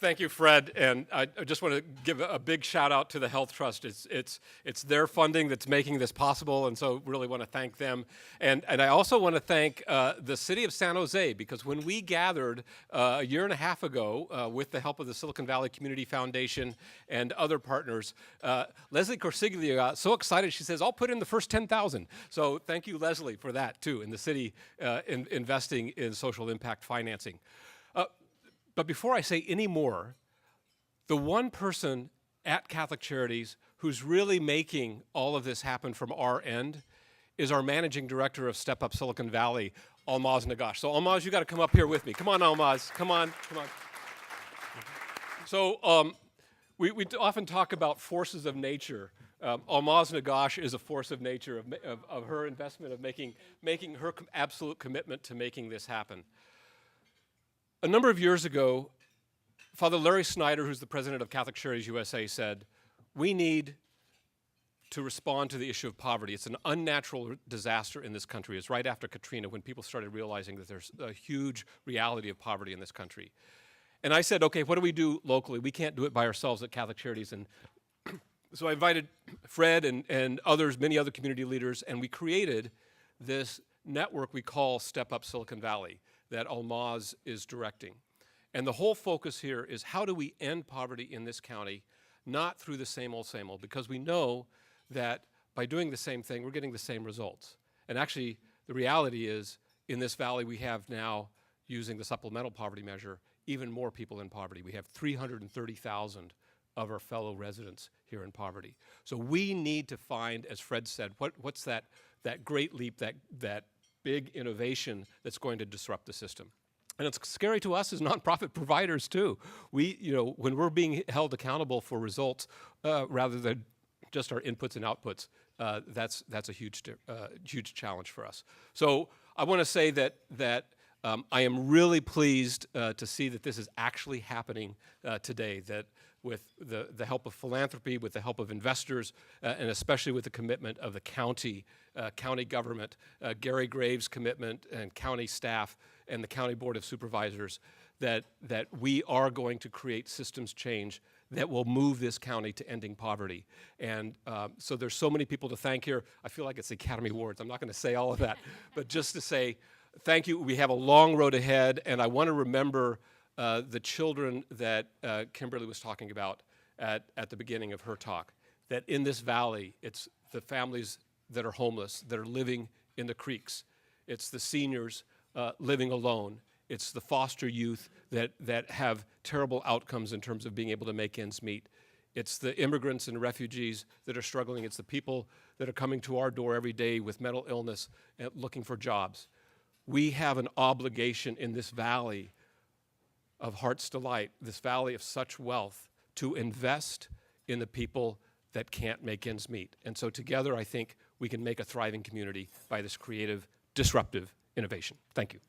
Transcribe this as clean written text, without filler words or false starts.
Thank you, Fred. And I just want to give a big shout out to the Health Trust. It's their funding that's making this possible, and so really want to thank them. And I also want to thank the city of San Jose, because when we gathered a year and a half ago with the help of the Silicon Valley Community Foundation and other partners, Leslie Corsiglia got so excited, she says, I'll put in the first 10,000. So thank you, Leslie, for that too, in the city investing in social impact financing. But before I say any more, the one person at Catholic Charities who's really making all of this happen from our end is our managing director of Step Up Silicon Valley, Almaz Nagash. So Almaz, you got to come up here with me. Come on, Almaz. Come on. So we often talk about forces of nature. Almaz Nagash is a force of nature of her investment, of making her absolute commitment to making this happen. A number of years ago, Father Larry Snyder, who's the president of Catholic Charities USA, said, we need to respond to the issue of poverty. It's an unnatural disaster in this country. It's right after Katrina when people started realizing that there's a huge reality of poverty in this country. And I said, okay, what do we do locally? We can't do it by ourselves at Catholic Charities. And so I invited Fred and others, many other community leaders, and we created this network we call Step Up Silicon Valley that Almaz is directing. And the whole focus here is how do we end poverty in this county, not through the same old, because we know that by doing the same thing, we're getting the same results. And actually, the reality is, in this valley, we have now, using the supplemental poverty measure, even more people in poverty. We have 330,000 of our fellow residents here in poverty. So we need to find, as Fred said, what's that great leap, that big innovation that's going to disrupt the system. And it's scary to us as nonprofit providers too. When we're being held accountable for results rather than just our inputs and outputs, that's a huge challenge for us. So I want to say that I am really pleased to see that this is actually happening today, that with the help of philanthropy, with the help of investors, and especially with the commitment of the county government, Gary Graves' commitment, and county staff, and the County Board of Supervisors, that we are going to create systems change that will move this county to ending poverty. And so there's so many people to thank here. I feel like it's the Academy Awards. I'm not going to say all of that, but just to say thank you. We have a long road ahead, and I want to remember the children that Kimberly was talking about at the beginning of her talk, that in this valley, it's the families that are homeless, that are living in the creeks. It's the seniors living alone. It's the foster youth that have terrible outcomes in terms of being able to make ends meet. It's the immigrants and refugees that are struggling. It's the people that are coming to our door every day with mental illness and looking for jobs. We have an obligation in this valley of Heart's Delight, this valley of such wealth, to invest in the people that can't make ends meet. And so together, I think we can make a thriving community by this creative, disruptive innovation. Thank you.